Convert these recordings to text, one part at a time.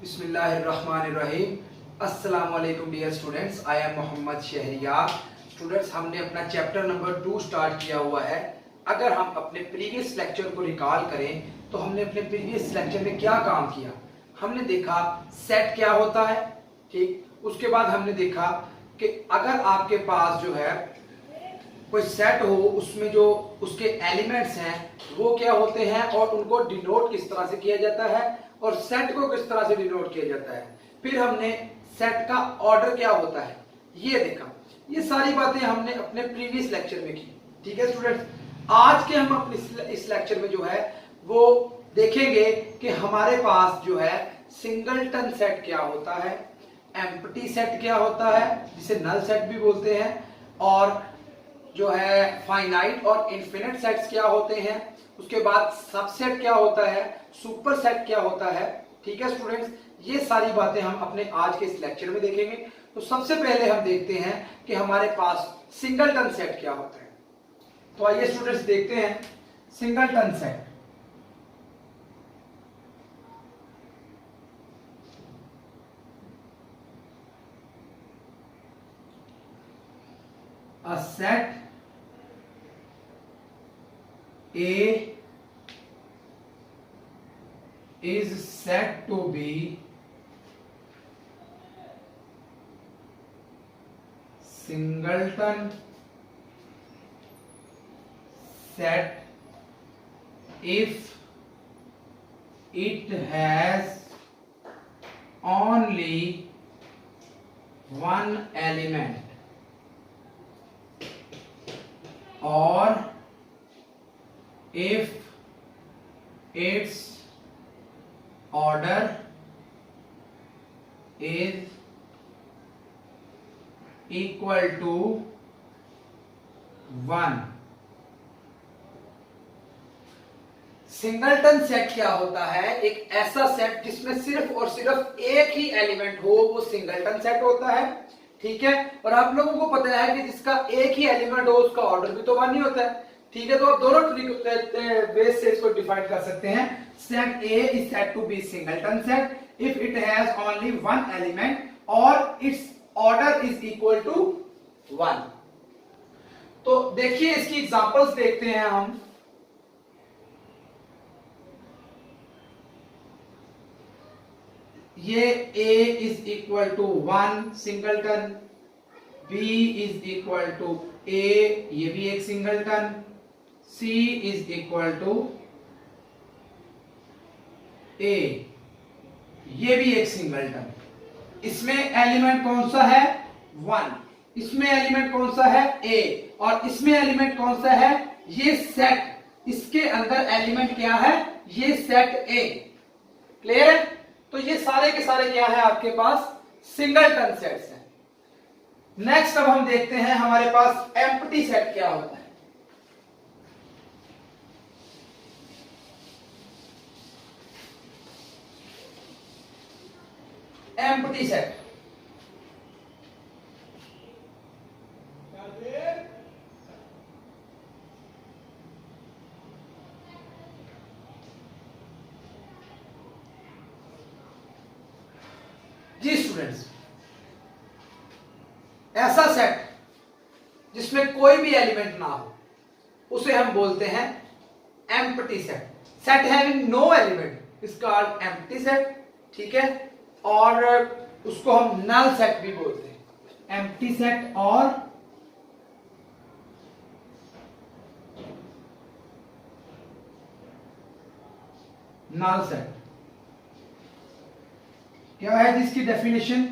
बिस्मिल्लाहिर्रहमानिर्रहीम। अस्सलाम वालेकुम dear students, I am Mohammad Shahriyar. Students, हमने अपना चैप्टर नंबर 2 स्टार्ट किया हुआ है। अगर हम अपने प्रीवियस लेक्चर को रिकॉल करें तो हमने अपने प्रीवियस लेक्चर में क्या काम किया। हमने देखा सेट क्या होता है, ठीक। उसके बाद हमने देखा कि अगर आपके पास जो है कोई सेट हो, उसमें जो उसके एलिमेंट्स हैं वो क्या होते हैं और उनको डिनोट किस तरह से किया जाता है और सेट को किस तरह से डिनोट किया जाता है। फिर हमने सेट का ऑर्डर क्या होता है ये देखा। ये सारी बातें हमने अपने प्रीवियस लेक्चर में की, ठीक है स्टूडेंट्स। आज के हम अपने इस लेक्चर में जो है वो देखेंगे कि हमारे पास जो है सिंगलटन सेट क्या होता है, एम्प्टी सेट क्या होता है जिसे नल सेट भी बोलते हैं, और जो है फाइनाइट और इनफिनिट सेट्स क्या होते हैं। उसके बाद सबसेट क्या होता है, सुपर सेट क्या होता है, ठीक है स्टूडेंट्स। ये सारी बातें हम अपने आज के इस लेक्चर में देखेंगे। तो सबसे पहले हम देखते हैं कि हमारे पास सिंगलटन सेट क्या होता है। तो आइए स्टूडेंट्स देखते हैं singleton set. A set A is said to be singleton set if it has only one element or if its order is equal to 1। Singleton set क्या होता है? एक ऐसा सेट जिसमें सिर्फ और सिर्फ एक ही एलिमेंट हो, वो सिंगलटन सेट होता है, ठीक है। और आप लोगों को पता है कि जिसका एक ही एलिमेंट हो उसका ऑर्डर भी तो 1 ही होता है, ठीक है। तो आप दोनों वे से इसको डिफाइन कर सकते हैं। Set A is said to be singleton set if it has only one element or its order is equal to 1। तो देखिए इसकी एग्जांपल्स देखते हैं हम। ये A is equal to 1 singleton, B is equal to A, ये भी एक singleton, C is equal to A, ये भी एक सिंगलटन। इसमें एलिमेंट कौन सा है? 1। इसमें एलिमेंट कौन सा है? A। और इसमें एलिमेंट कौन सा है? ये सेट, इसके अंदर एलिमेंट क्या है? ये सेट A। क्लियर है? तो ये सारे के सारे क्या है आपके पास? सिंगलटन सेट्स हैं। नेक्स्ट अब हम देखते हैं हमारे पास एम्प्टी सेट क्या होता है। एम्प्टी सेट जी स्टूडेंट्स, ऐसा सेट जिसमें कोई भी एलिमेंट ना हो उसे हम बोलते हैं empty set. Set having no element is called empty set, ठीक है। और उसको हम नल सेट भी बोलते हैं, एम्प्टी सेट और नल सेट। क्या है जिसकी definition?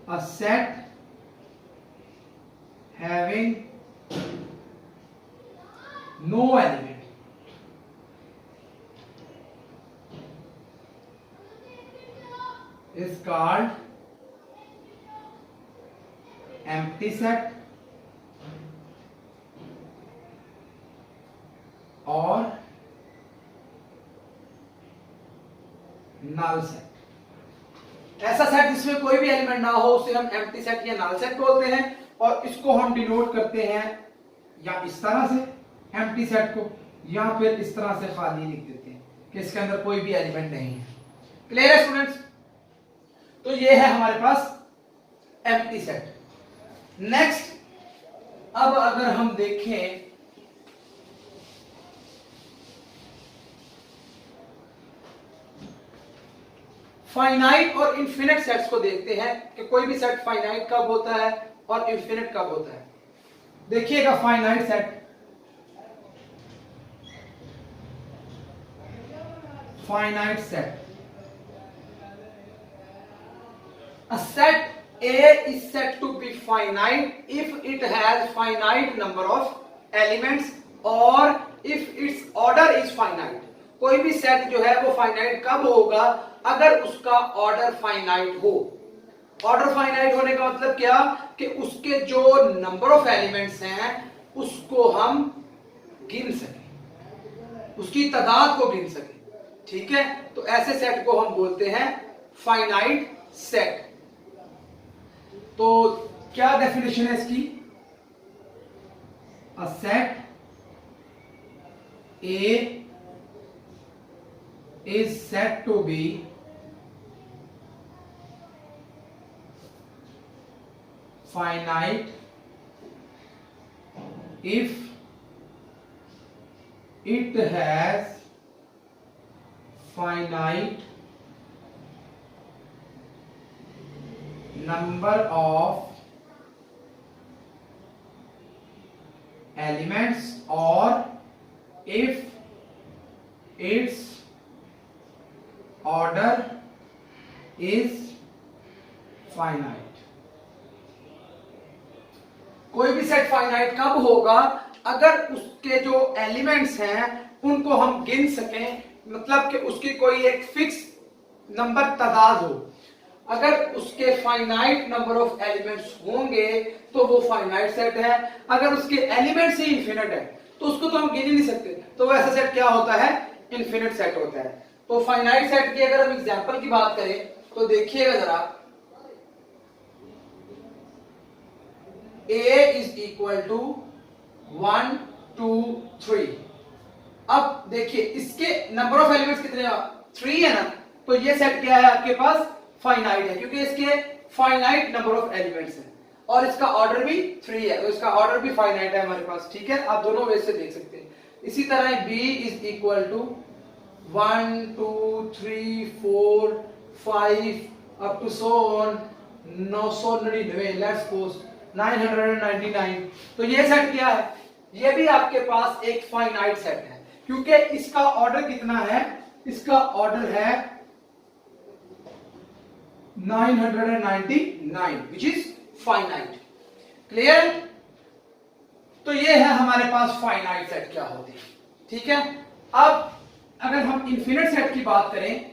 A set having no element is called empty set और null set। ऐसा सेट जिसमें कोई भी एलिमेंट ना हो उसे हम एम्प्टी सेट या नल सेट बोलते हैं, और इसको हम डिनोट करते हैं या इस तरह से एम्प्टी सेट को, या फिर इस तरह से खाली लिख देते हैं कि इसके अंदर कोई भी एलिमेंट नहीं है। क्लियर है स्टूडेंट्स? तो ये है हमारे पास एम्प्टी सेट। नेक्स्ट, अब अगर हम देखें फाइनाइट और इन्फिनिट सेट्स को, देखते हैं कि कोई भी सेट फाइनाइट कब होता है और इन्फिनिट कब होता है। देखिएगा finite set, finite set, a set A is said to be finite if it has finite number of elements or if its order is finite। कोई भी सेट जो है वो फाइनाइट कब होगा, अगर उसका ऑर्डर फाइनाइट हो। ऑर्डर फाइनाइट होने का मतलब क्या, कि उसके जो नंबर ऑफ एलिमेंट्स हैं उसको हम गिन सकें, उसकी तादाद को गिन सकें। ठीक है, तो ऐसे सेट को हम बोलते हैं फाइनाइट सेट। तो क्या डेफिनेशन है इसकी, a set A is said to be finite if it has finite number of elements or if its order is finite। कोई भी सेट फाइनाइट कब होगा, अगर उसके जो एलिमेंट्स हैं उनको हम गिन सकें, मतलब कि उसकी कोई एक फिक्स नंबर तादाद हो। अगर उसके फाइनाइट नंबर ऑफ एलिमेंट्स होंगे तो वो फाइनाइट सेट है। अगर उसके एलिमेंट्स ही इन्फिनिट है तो उसको तो हम गिन ही नहीं सकते, तो वैसा सेट क्या होता है, इन्फिनिट सेट होता है। तो फाइनाइट सेट की अगर हम एग्जांपल की बात करें तो देखिएगा जरा, A is equal to 1 2 3। अब देखिए इसके नंबर ऑफ एलिमेंट्स कितने हैं, 3 है ना, तो ये सेट क्या है आपके पास, फाइनाइट है, क्योंकि इसके फाइनाइट नंबर ऑफ एलिमेंट्स हैं और इसका ऑर्डर भी 3 है, तो इसका ऑर्डर भी फाइनाइट है हमारे पास। ठीक है, आप दोनों वे से देख सकते हैं। इसी तरह B is equal to 1 2 3 4 5 up to so on 999, let's suppose 999। तो ये सेट क्या है, ये भी आपके पास एक फाइनाइट सेट है, क्योंकि इसका ऑर्डर कितना है, इसका ऑर्डर है 999 which is finite। क्लियर। तो ये है हमारे पास फाइनाइट सेट क्या होते हैं। ठीक है, अब अगर हम इन्फिनिट सेट की बात करें,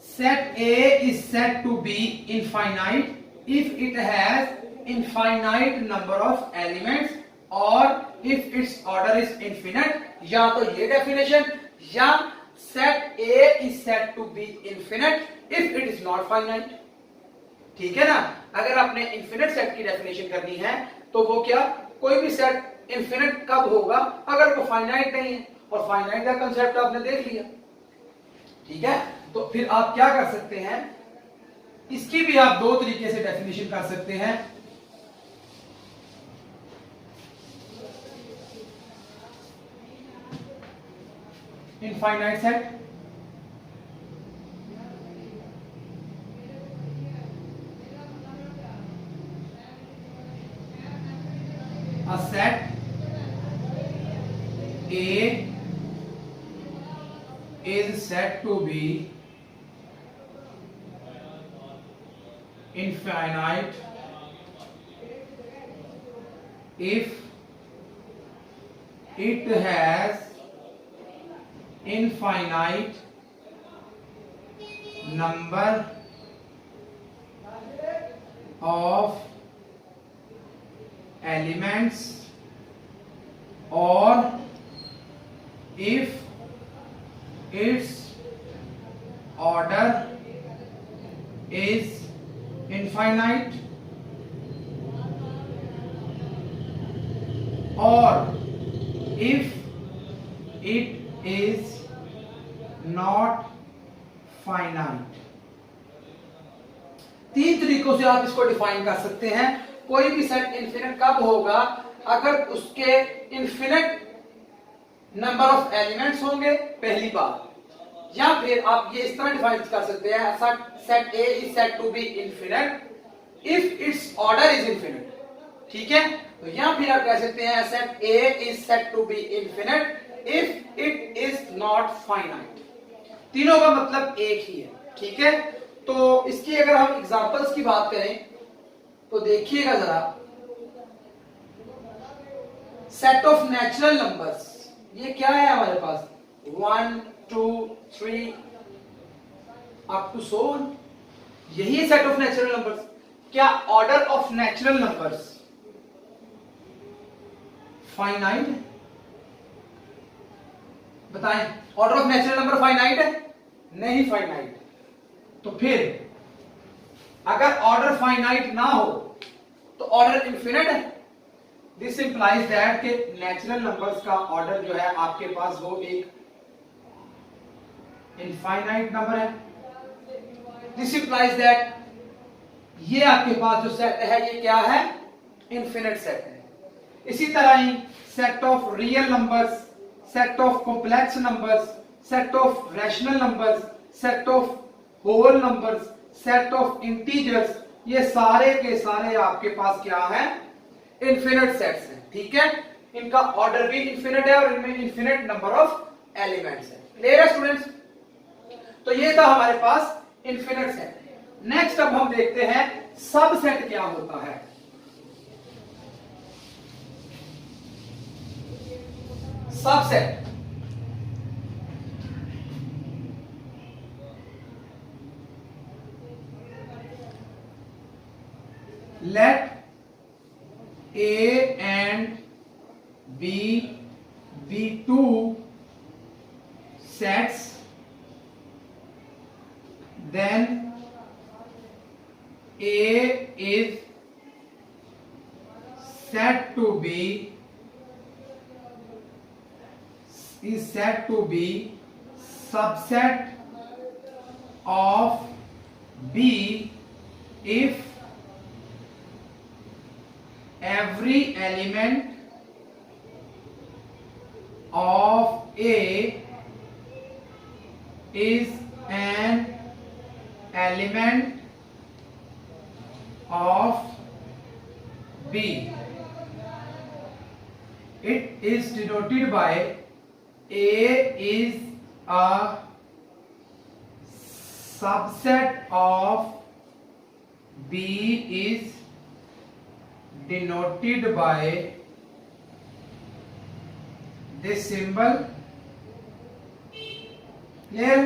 set A is said to be infinite if it has infinite number of elements or if its order is infinite। या तो ये डेफिनेशन, या set A is said to be infinite if it is not finite। ठीक है ना, अगर आपने infinite set की डेफिनेशन करनी है तो वो क्या, कोई भी सेट इन्फिनिट कब होगा, अगर वो फाइनाइट नहीं है, और फाइनाइट का कंसेप्ट आपने देख लिया। ठीक है, तो फिर आप क्या कर सकते हैं, इसकी भी आप दो तरीके से डेफिनेशन कर सकते हैं। Infinite set, a set A is said to be infinite if it has infinite number of elements or if its order is infinite or if it is not finite। तीन तरीकों से आप इसको डिफाइन कर सकते हैं। कोई भी सेट इनफिनिट कब होगा, अगर उसके इनफिनिट नंबर ऑफ एलिमेंट्स होंगे पहली बात, या फिर आप ये इस तरह डिफाइन कर सकते हैं set A is said to be infinite if its order is infinite. ठीक है, तो या फिर आप कह सकते हैं set A is said to be infinite if it is not finite. तीनों का मतलब एक ही है। ठीक है, तो इसकी अगर हम एग्जांपल्स की बात करें तो देखिएगा जरा, सेट ऑफ नेचुरल नंबर्स, ये क्या है हमारे पास 1 2 3 अप टू सो ऑन, यही है सेट ऑफ नेचुरल नंबर्स। क्या order of natural numbers finite है? बताएं, order of natural number finite है? नहीं फाइनाइट। तो फिर अगर ऑर्डर फाइनाइट ना हो तो ऑर्डर इनफिनिट है। दिस इंप्लाइज दैट कि नेचुरल नंबर्स का ऑर्डर जो है आपके पास वो एक इनफाइनाइट नंबर है। दिस इंप्लाइज दैट ये आपके पास जो सेट है ये क्या है, इनफिनिट सेट है। इसी तरह ही set of real numbers, set of complex numbers, set of rational numbers, set of whole numbers, set of integers, ये सारे के सारे आपके पास क्या है, इनफिनिट सेट्स हैं। ठीक है, इनका ऑर्डर भी इनफिनिट है और इनमें इनफिनिट नंबर ऑफ एलिमेंट्स है। क्लियर है स्टूडेंट्स? तो ये था हमारे पास इनफिनिट सेट। नेक्स्ट अब हम देखते हैं सबसेट क्या होता है। Subset, let A and B be two sets, then A is said to be subset of B if every element of A is an element of B. It is denoted by A is a subset of B is denoted by this symbol. Clear?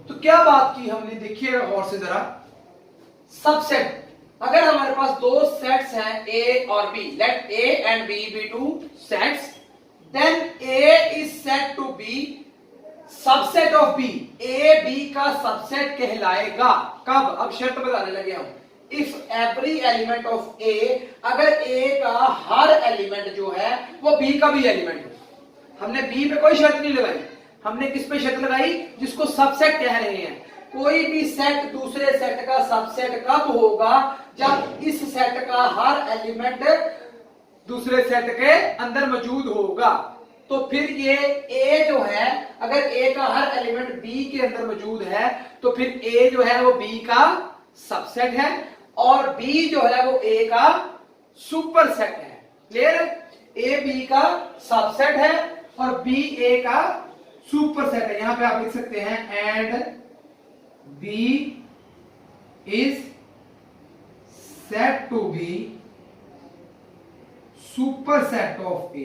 तो क्या बात की हमने, देखिएगा गौर से जरा। Subset, अगर हमारे पास दो सेट्स हैं A और B, let A and B be two sets, then A is said to be subset of B। A B का सबसेट कहलाएगा कब? अब शर्त बताने लगे हम। If every element of A, अगर A का हर एलिमेंट जो है वो B का भी एलिमेंट हो। हमने B पे कोई शर्त नहीं लगाई, हमने किस पे शर्त लगाई, जिसको सबसेट कह रहे हैं। कोई भी सेट दूसरे सेट का सबसेट कब होगा, जब इस सेट का हर एलिमेंट दूसरे सेट के अंदर मौजूद होगा। तो फिर ये A जो है, अगर A का हर एलिमेंट B के अंदर मौजूद है तो फिर A जो है वो B का सबसेट है और B जो है वो A का सुपर सेट है। क्लियर? A B का सबसेट है और B A का सुपर सेट है। यहां पे आप लिख सकते हैं and B is said to be superset of A।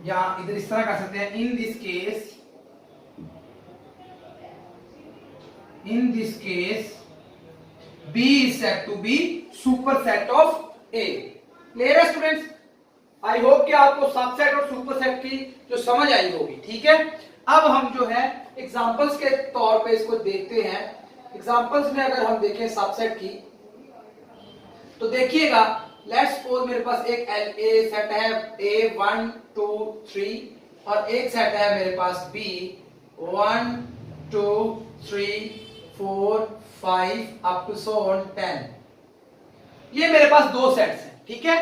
या इधर इस तरह कर सकते हैं, in this case B is said to be superset of A। Clear है स्टूडेंट्स? आई होप कि आपको सबसेट और सुपरसेट की जो समझ आई होगी। ठीक है, अब हम जो है एग्जांपल्स के तौर पे इसको देखते हैं। एग्जांपल्स में अगर हम देखें सबसेट की, तो देखिएगा, लेट्स सपोज मेरे पास एक ए सेट है A 1 2 3 और एक सेट है मेरे पास B 1 2 3 4 5 up to so on 10। ये मेरे पास दो सेट्स हैं, ठीक है।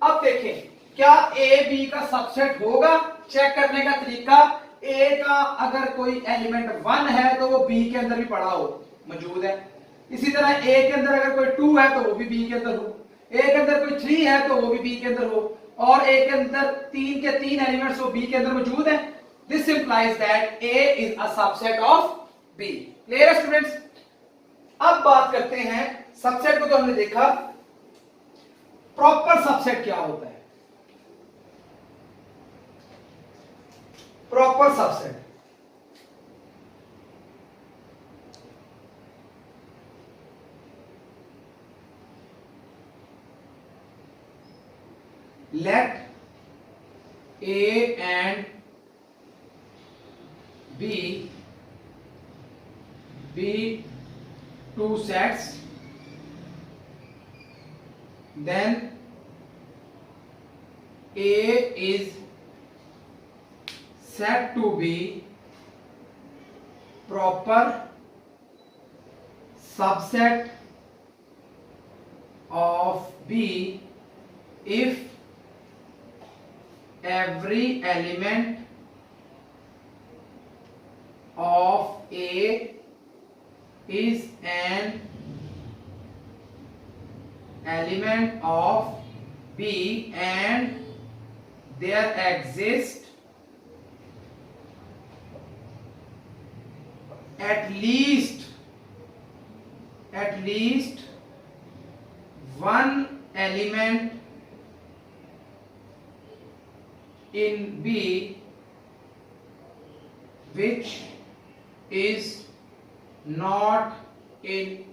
अब देखें क्या A B का सबसेट होगा। चेक करने का तरीका, A का अगर कोई एलिमेंट 1 है तो वो B के अंदर भी पड़ा हो, मौजूद है। इसी तरह A के अंदर अगर कोई 2 है तो वो भी B के अंदर हो, A के अंदर कोई 3 है तो वो भी B के अंदर हो, और A के अंदर 3 के 3 एलिमेंट्स वो B के अंदर मौजूद है। This implies that A is a subset of B। Clear है स्टूडेंट्स। अब बात करते हैं, सबसेट को तो हमने देखा, प्रॉपर सबसेट क्या होता है। Proper subset let A and B be two sets, then A is said to be proper subset of B if every element of A is an element of B and there exists at least one element in B which is not in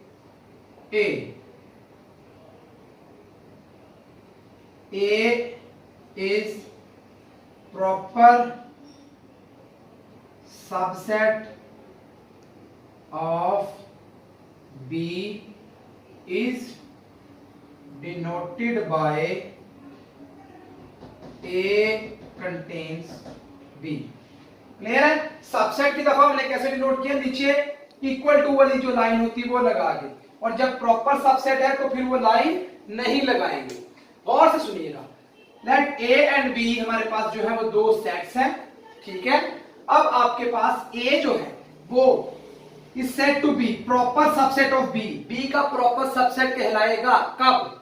A. A is proper subset of B is denoted by A contains B। Clear है। Subset की दफा हमने कैसे denote किया, नीचे equal to वाली जो line होती है वो लगा के, और जब प्रॉपर सबसेट है तो फिर वो लाइन नहीं लगाएंगे। और से सुनिएगा, लेट A एंड B हमारे पास जो है वो दो सेट्स हैं, ठीक है। अब आपके पास A जो है वो is said to be proper subset of B। B का proper subset कहलाएगा कब?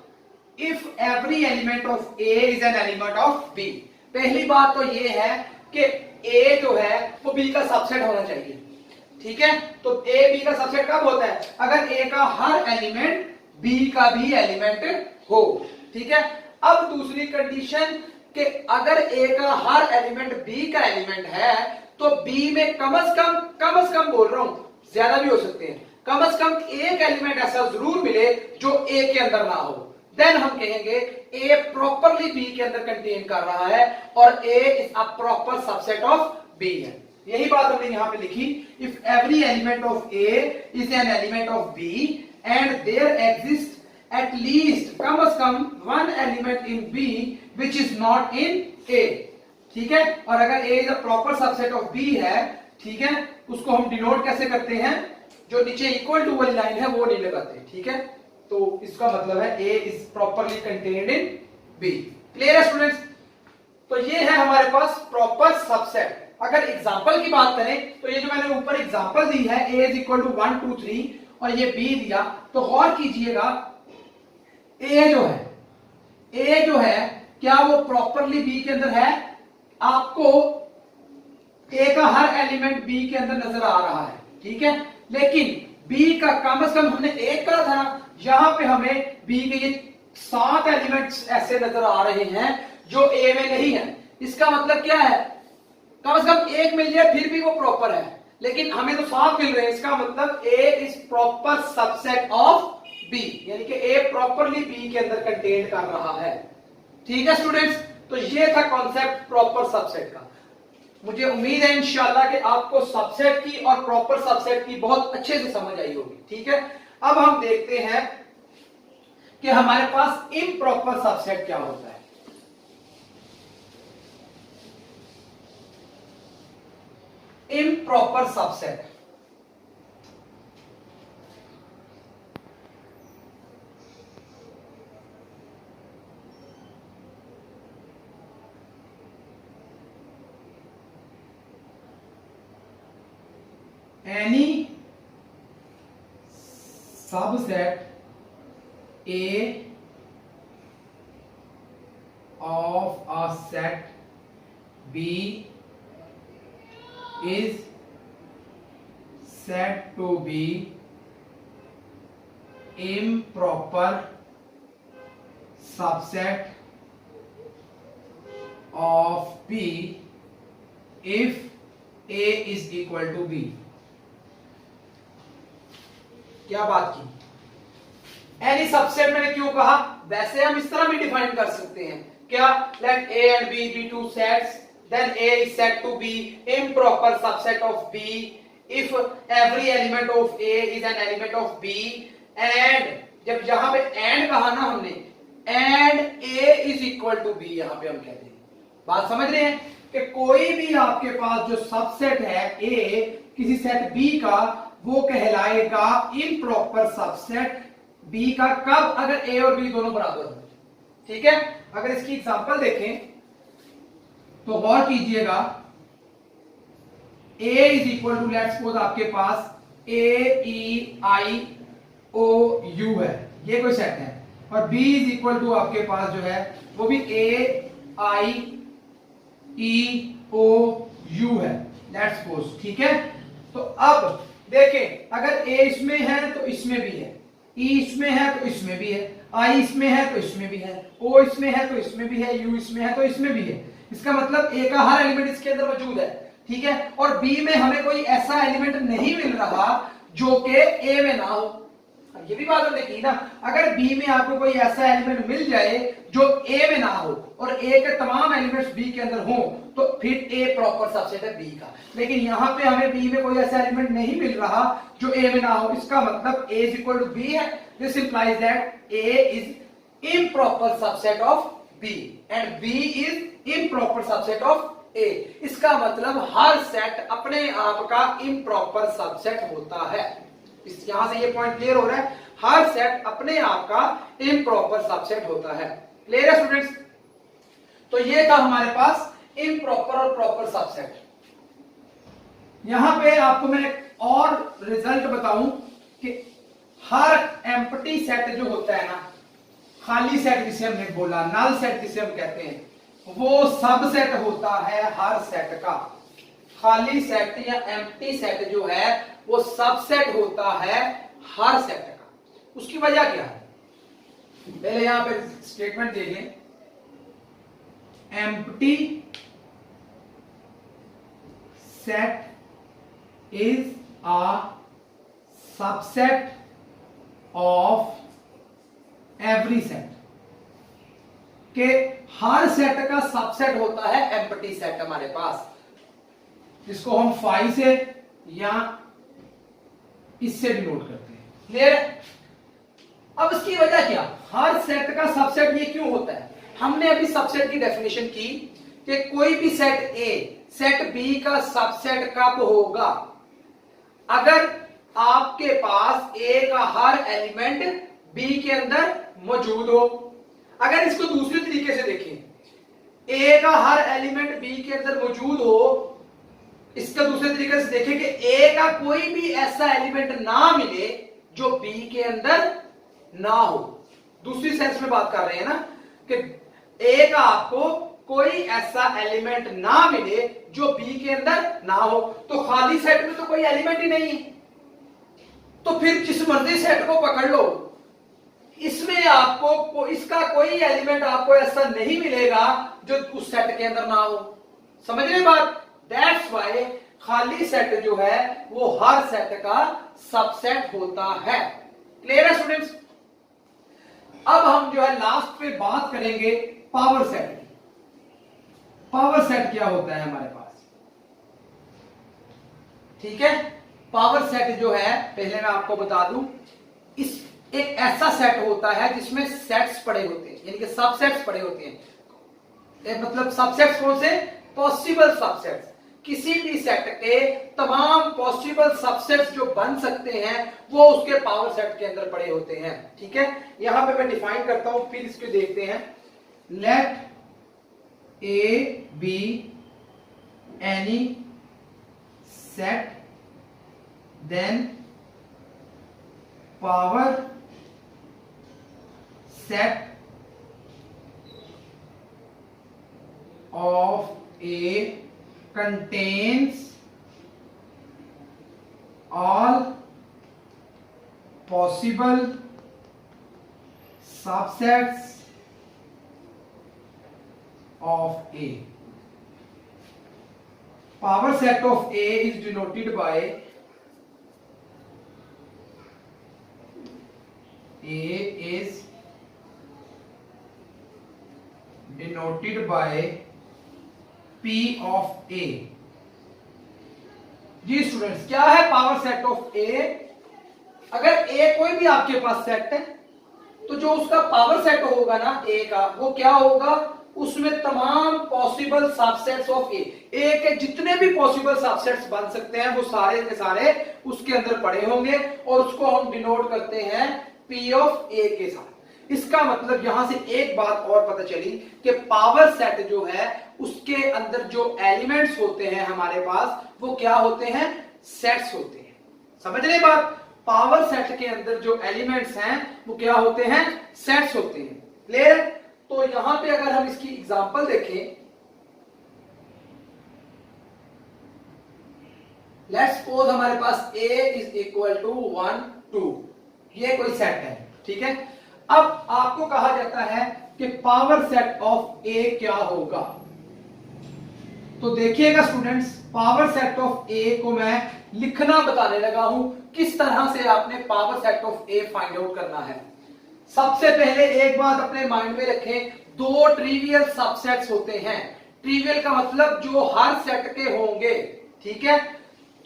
If every element of A is an element of B। पहली बात तो ये है कि A जो है वो B का सबसेट होना चाहिए, ठीक है। तो A B का सबसेट कब होता है? अगर A का हर एलिमेंट B का भी एलिमेंट हो, ठीक है। अब दूसरी कंडीशन कि अगर A का हर एलिमेंट B का एलिमेंट है तो B में कम से कम बोल रहा हूं, ज्यादा भी हो सकते हैं, कम से कम एक एलिमेंट ऐसा जरूर मिले जो A के अंदर ना हो। देन हम कहेंगे A प्रॉपरली B के अंदर कंटेन कर रहा है और A is a proper subset of B है। यही बात हमने यहां पे लिखी, if every element of A is an element of B and there exist at least कम से कम one element in B which is not in A, ठीक है। और अगर A is a proper subset of B है, ठीक है, उसको हम डिनोट कैसे करते हैं, जो नीचे इक्वल टू वाली लाइन है वो नहीं लगाते, ठीक है। तो इसका मतलब है A is properly contained in B। Clear है स्टूडेंट्स। तो ये है हमारे पास प्रॉपर सबसेट। अगर एग्जांपल की बात करें तो ये जो मैंने ऊपर एग्जांपल दी है A इज इक्वल टू 1 2 3 और ये B दिया, तो गौर कीजिएगा A जो है क्या वो प्रॉपरली B के अंदर है? आपको A का हर एलिमेंट B के अंदर नजर आ रहा है, ठीक है, लेकिन B का कम से कम हमने एक करा था ना, यहां पे हमें B के ये 7 एलिमेंट्स ऐसे नजर आ रहे हैं जो A में नहीं है। इसका मतलब क्या है? कम से कम एक मिल जाए फिर भी वो प्रॉपर है, लेकिन हमें तो 7 मिल रहे हैं। इसका मतलब A is proper subset of B, यानी कि A प्रॉपरली B के अंदर कंटेन कर रहा है, ठीक है स्टूडेंट्स। तो ये था कॉन्सेप्ट प्रॉपर सबसेट का। मुझे उम्मीद है इंशाल्लाह कि आपको सबसेट की और प्रॉपर सबसेट की बहुत अच्छे से समझ आई होगी, ठीक है। अब हम देखते हैं कि हमारे पास इम्प्रॉपर सबसेट क्या होता है। Improper subset. Any subset A of a set B is said to be improper subset of B if A is equal to B। क्या बात की? एनी सबसेट मैंने क्यों कहा? वैसे हम इस तरह भी डिफाइन कर सकते हैं, क्या? Let A and B be two sets, then A is said to be improper subset of B if every element of A is an element of B, and जब यहां पे and कहा ना हमने, and A is equal to B, यहां पे हम कहते हैं, बात समझ रहे हैं कि कोई भी आपके पास जो सबसेट है A किसी सेट B का, वो कहलाएगा इम्प्रॉपर सबसेट B का कब? अगर A और B दोनों बराबर हो। ठीक है, अगर इसकी एग्जांपल देखें तो गौर कीजिएगा, A is equal to let's suppose आपके पास AEIOU है, ये कोई सेट है, और B इज इक्वल टू आपके पास जो है वो भी AIEOU है, लेट्स सपोज। ठीक है, तो अब देखें, अगर A इसमें है तो इसमें भी है, E इसमें है तो इसमें भी है, I इसमें है तो इसमें भी है, O इसमें है तो इसमें भी है, U इसमें है तो इसमें भी है। इसका मतलब A का हर एलिमेंट इसके अंदर मौजूद है। ठीक है, और B में हमें कोई ऐसा एलिमेंट नहीं मिल रहा जो कि A में ना हो। ये भी बात हमने की ना, अगर B में आपको कोई ऐसा एलिमेंट मिल जाए जो A में ना हो और A के तमाम एलिमेंट्स B के अंदर हो, तो फिर A प्रॉपर सबसेट है B का। लेकिन यहां पे हमें B में कोई ऐसा एलिमेंट नहीं मिल रहा जो A में ना हो, इसका मतलब A is equal to B है। This implies that A is improper subset of B and B is improper subset of A। इसका मतलब हर सेट अपने आप का इम्प्रॉपर सबसेट होता है। इस यहां से ये पॉइंट क्लियर हो रहा है, हर सेट अपने आप का इम्प्रॉपर सबसेट होता है। क्लियर है स्टूडेंट्स? तो ये था हमारे पास इम्प्रॉपर और प्रॉपर सबसेट। यहां पे आपको मैं और रिजल्ट बताऊं कि हर एम्प्टी सेट जो होता है ना, खाली सेट जिसे हमने बोला, नल सेट जिसे हम कहते हैं, वो सबसेट होता है हर सेट का। खाली सेट या एम्प्टी सेट जो है वो सबसेट होता है हर सेट का। उसकी वजह क्या है? पहले यहां पे स्टेटमेंट देखें, empty set is a subset of every set, के हर सेट का सबसेट होता है एम्प्टी सेट हमारे पास, जिसको हम फाई से या इससे डिनोट करते हैं। क्लियर है? अब इसकी वजह क्या? हर सेट का सबसेट ये क्यों होता है? हमने अभी सबसेट की डेफिनेशन की कि कोई भी सेट A सेट B का सबसेट कब होगा? अगर आपके पास A का हर एलिमेंट B के अंदर मौजूद हो। अगर इसको दूसरे तरीके से देखें, A का हर एलिमेंट B के अंदर मौजूद हो, इसका दूसरे तरीके से देखें कि A का कोई भी ऐसा एलिमेंट ना मिले जो B के अंदर ना हो। दूसरी सेंस में बात कर रहे हैं ना कि A का आपको कोई ऐसा एलिमेंट ना मिले जो B के अंदर ना हो, तो खाली सेट में तो कोई एलिमेंट ही नहीं है, तो फिर जिस मर्जी सेट को पकड़ लो, इसमें आपको इसका कोई एलिमेंट आपको ऐसा नहीं मिलेगा जो उस सेट के अंदर ना हो। समझ रहे बात? दैट्स व्हाई खाली सेट जो है वो हर सेट का सबसेट होता है। क्लियर है स्टूडेंट्स? अब हम जो है लास्ट पे बात करेंगे पावर सेट की। पावर सेट क्या होता है हमारे पास? ठीक है, पावर सेट जो है, पहले मैं आपको बता दूं, इस एक ऐसा सेट होता है जिसमें सेट्स पड़े होते हैं, यानी कि सबसेट्स पड़े होते हैं। मतलब सबसेट्स कौन से? Possible subsets. किसी भी सेट के तमाम पॉसिबल सबसेट्स जो बन सकते हैं वो उसके पावर सेट के अंदर पड़े होते हैं। ठीक है, यहां पे मैं डिफाइन करता हूं, फिर इसको देखते हैं। Let A be any set then power set of A contains all possible subsets of A. Power set of A is denoted by A is denoted by P of A। जी students, क्या है power set of ए? अगर ए कोई भी आपके पास set है तो जो उसका पावर सेट होगा ना ए का, वो क्या होगा? उसमें तमाम पॉसिबल सबसेट्स ऑफ ए के जितने भी पॉसिबल सबसेट्स बन सकते हैं वो सारे के सारे उसके अंदर पड़े होंगे और उसको हम डिनोट करते हैं P ऑफ ए के साथ। इसका मतलब यहां से एक बात और पता चली कि पावर सेट जो है उसके अंदर जो एलिमेंट्स होते हैं हमारे पास वो क्या होते हैं? सेट्स होते हैं। समझ रहे बात? पावर सेट के अंदर जो एलिमेंट्स हैं वो क्या होते हैं? सेट्स होते हैं। क्लियर? तो यहां पे अगर हम इसकी एग्जांपल देखें, लेट्स सपोज हमारे पास A इज इक्वल टू 1 2, ये कोई सेट है। ठीक है, अब आपको कहा जाता है कि पावर सेट ऑफ ए क्या होगा। तो देखिएगा स्टूडेंट्स, पावर सेट ऑफ ए को मैं लिखना बताने लगा हूं, किस तरह से आपने power set of A find out करना है। सबसे पहले एक बात अपने माइंड में रखें, दो ट्रिवियल सबसेट्स होते हैं। ट्रिवियल का मतलब जो हर सेट के होंगे। ठीक है,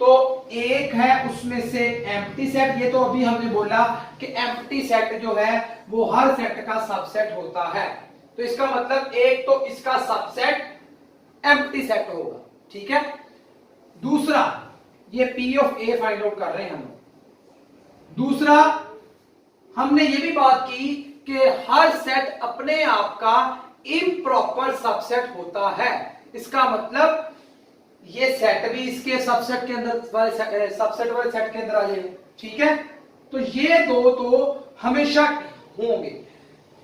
तो एक है उसमें से एम्प्टी सेट। ये तो अभी हमने बोला कि एम्प्टी सेट जो है वो हर सेट का सबसेट होता है, तो इसका मतलब एक तो इसका सबसेट एम्प्टी सेट होगा। ठीक है, दूसरा ये P of A find out कर रहे हैं हम। दूसरा हमने ये भी बात की कि हर सेट अपने आप का इम्प्रॉपर सबसेट होता है। इसका मतलब ये सेट भी इसके सबसेट के अंदर सबसेट वाले सेट के अंदर आ जाएगा। ठीक है, तो ये दो तो हमेशा होंगे,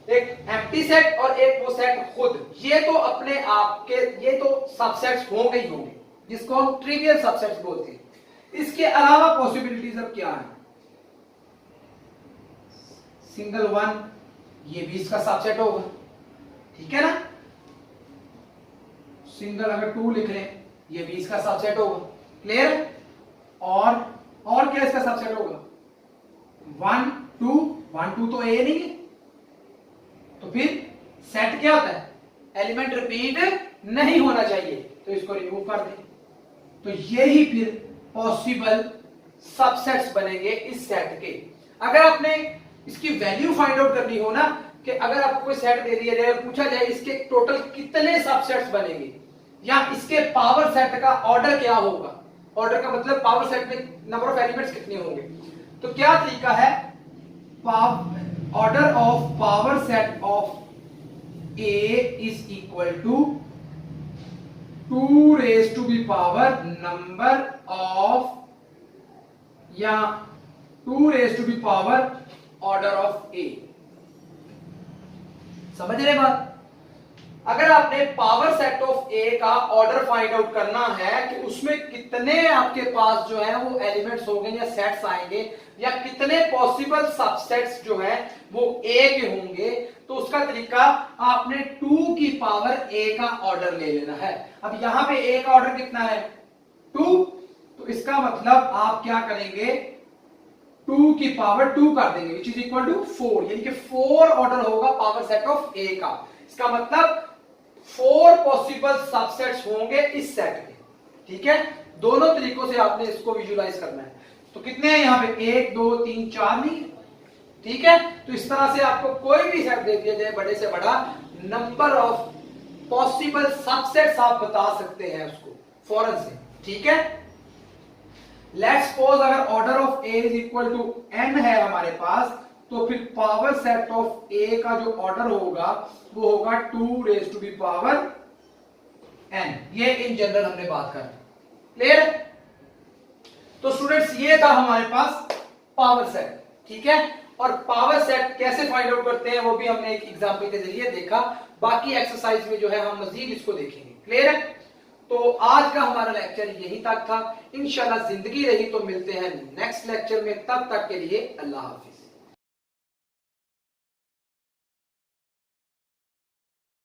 एक एम्प्टी सेट और एक वो सेट खुद, ये तो अपने आप के ये तो सबसेट्स होंगे ही होंगे, जिसको हम ट्रिवियल सबसेट्स बोलते हैं। इसके अलावा पॉसिबिलिटीज अब क्या है? सिंगल वन, ये भी इसका सबसेट होगा। ठीक है ना, सिंगल अगर 2 लिख लें, ये भी इसका सबसेट होगा। क्लियर? और क्या इसका सबसेट होगा? 1 2 1 2 तो ए नहीं है, तो फिर सेट क्या होता है? एलिमेंट रिपीट नहीं होना चाहिए, तो इसको रिमूव कर दें। तो यही फिर पॉसिबल सबसेट्स बनेंगे इस सेट के। अगर आपने इसकी वैल्यू फाइंड आउट करनी हो ना, कि अगर आपको कोई सेट दे दिया जाए और पूछा जाए इसके टोटल कितने सबसेट्स बनेंगे या इसके पावर सेट का ऑर्डर क्या होगा, ऑर्डर का मतलब पावर सेट में नंबर ऑफ एलिमेंट्स कितने होंगे, तो क्या तरीका है? Order of power set of A is equal to 2 raise to B power number of या 2 raise to B power order of A. समझ रहे बात? अगर आपने पावर सेट ऑफ ए का ऑर्डर फाइंड आउट करना है कि उसमें कितने आपके पास जो है वो एलिमेंट्स होंगे या सेट्स आएंगे या कितने पॉसिबल सबसेट्स जो है वो ए के होंगे, तो उसका तरीका आपने 2 की पावर ए का ऑर्डर ले लेना है। अब यहां पे ए का ऑर्डर कितना है? 2, तो इसका मतलब आप क्या करेंगे? 2 की पावर 2 कर देंगे, विच इज इक्वल टू 4, यानी कि 4 ऑर्डर होगा पावर सेट ऑफ ए का। इसका मतलब 4 पॉसिबल सबसेट्स होंगे इस सेट के। ठीक है, दोनों तरीकों से आपने इसको विजुलाइज करना है। तो कितने हैं यहाँ पे? 1 2 3 4 नहीं। ठीक है, तो इस तरह से आपको कोई भी सेट दे दिया जाए, बड़े से बड़ा, नंबर ऑफ पॉसिबल सबसेट्स आप बता सकते हैं उसको फौरन से। ठीक है। लेट्स सपोज अगर order of A is equal to n है हमारे पास, तो फिर पावर सेट ऑफ ए का जो ऑर्डर होगा वो होगा 2 raise to B power n। ये इन जनरल हमने बात कर, क्लियर। तो स्टूडेंट्स ये था हमारे पास पावर सेट, ठीक है। और पावर सेट कैसे फाइंड आउट करते हैं वो भी हमने एक एग्जांपल के जरिए देखा, बाकी एक्सरसाइज में जो है हम मजीद इसको देखेंगे, क्लियर है। तो आज का हमारा लेक्चर यही तक था। इंशाल्लाह जिंदगी रही तो मिलते हैं नेक्स्ट लेक्चर में, तब तक के लिए अल्लाह हाफिज।